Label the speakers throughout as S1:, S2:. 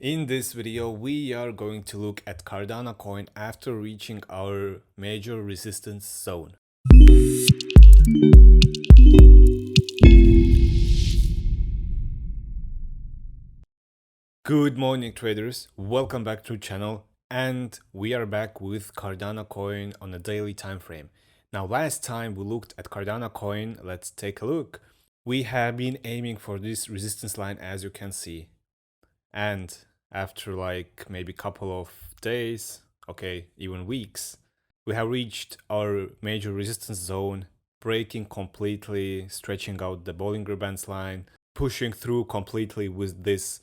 S1: In this video, we are going to look at Cardano coin after reaching our major resistance zone. Good morning traders, welcome back to the channel, and we are back with Cardano coin on a daily time frame. Now last time we looked at Cardano coin, let's take a look. We have been aiming for this resistance line, as you can see, and after like maybe a couple of days, okay, even weeks, we have reached our major resistance zone, breaking completely, stretching out the Bollinger Bands line, pushing through completely with this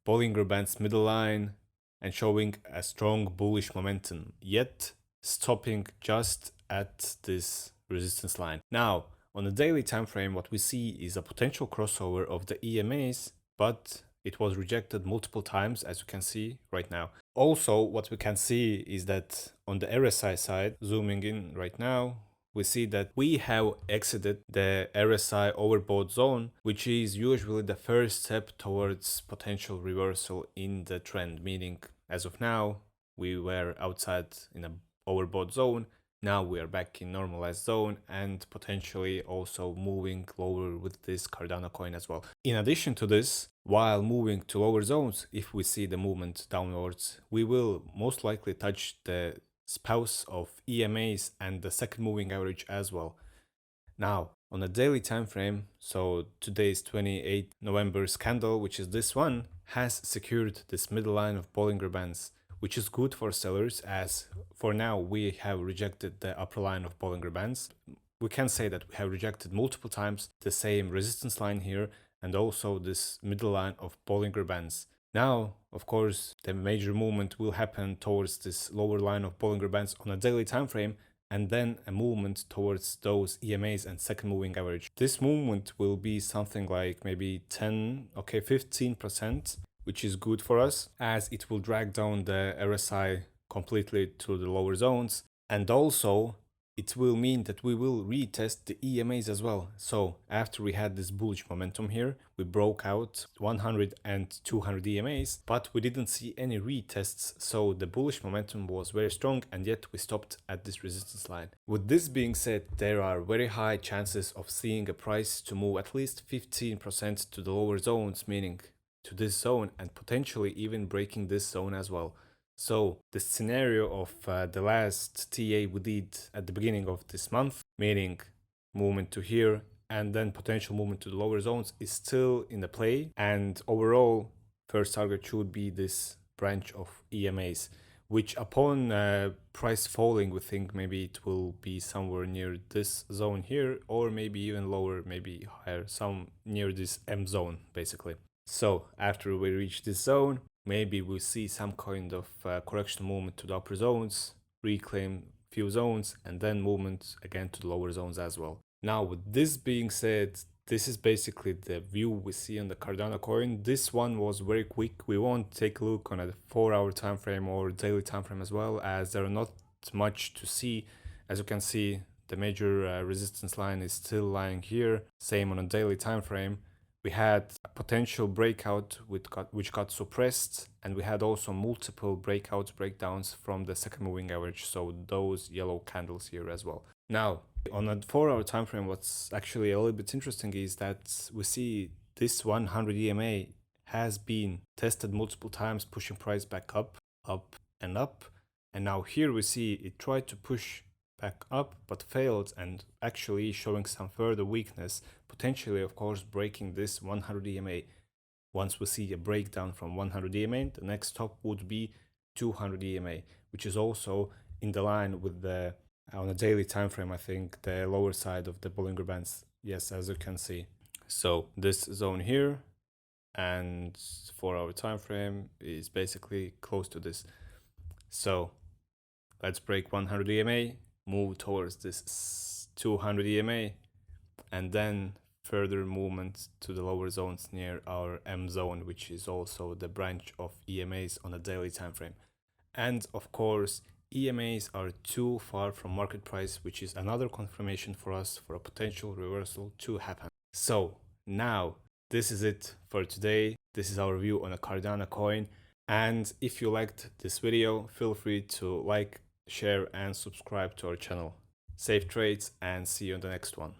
S1: Bollinger Bands middle line and showing a strong bullish momentum, yet stopping just at this resistance line. Now, on the daily time frame, what we see is a potential crossover of the EMAs, but it was rejected multiple times, as you can see right now. Also, what we can see is that on the RSI side, zooming in right now, we see that we have exited the RSI overbought zone, which is usually the first step towards potential reversal in the trend, meaning as of now, we were outside in a overbought zone. Now we are back in normalized zone and potentially also moving lower with this Cardano coin as well. In addition to this, while moving to lower zones, if we see the movement downwards, we will most likely touch the spouse of EMAs and the second moving average as well. Now, on a daily time frame, so today's 28th November's candle, which is this one, has secured this middle line of Bollinger Bands, which is good for sellers, as for now we have rejected the upper line of Bollinger Bands. We can say that we have rejected multiple times the same resistance line here and also this middle line of Bollinger Bands. Now, of course, the major movement will happen towards this lower line of Bollinger Bands on a daily time frame, and then a movement towards those EMAs and second moving average. This movement will be something like maybe 15%, which is good for us, as it will drag down the RSI completely to the lower zones, and also it will mean that we will retest the EMAs as well. So after we had this bullish momentum here, we broke out 100 and 200 EMAs, but we didn't see any retests, so the bullish momentum was very strong, and yet we stopped at this resistance line. With this being said, there are very high chances of seeing a price to move at least 15% to the lower zones, meaning to this zone, and potentially even breaking this zone as well. So the scenario of the last TA we did at the beginning of this month, meaning movement to here and then potential movement to the lower zones, is still in the play. And overall, first target should be this branch of EMAs, which upon price falling, we think maybe it will be somewhere near this zone here, or maybe even lower, maybe higher, some near this M zone basically. So after we reach this zone, maybe we'll see some kind of correction movement to the upper zones, reclaim few zones, and then movement again to the lower zones as well. Now, with this being said, this is basically the view we see on the Cardano coin. This one was very quick. We won't take a look on a 4-hour time frame or daily time frame as well, as there are not much to see. As you can see, the major resistance line is still lying here. Same on a daily time frame. We had a potential breakout which got suppressed, and we had also multiple breakdowns from the second moving average, so those yellow candles here as well. Now, on a 4-hour time frame, what's actually a little bit interesting is that we see this 100 EMA has been tested multiple times, pushing price back up, and up, and now here we see it tried to push back up but failed, and actually showing some further weakness, potentially of course breaking this 100 EMA. Once we see a breakdown from 100 EMA, the next stop would be 200 EMA, which is also in the line with the on a daily time frame, I think the lower side of the Bollinger Bands, yes, as you can see. So this zone here and 4-hour time frame is basically close to this. So let's break 100 EMA, move towards this 200 EMA, and then further movement to the lower zones near our M zone, which is also the branch of EMAs on a daily time frame. And of course, EMAs are too far from market price, which is another confirmation for us for a potential reversal to happen. So now this is it for today. This is our view on a Cardano coin. And if you liked this video, feel free to like, share and subscribe to our channel. Safe trades and see you on the next one.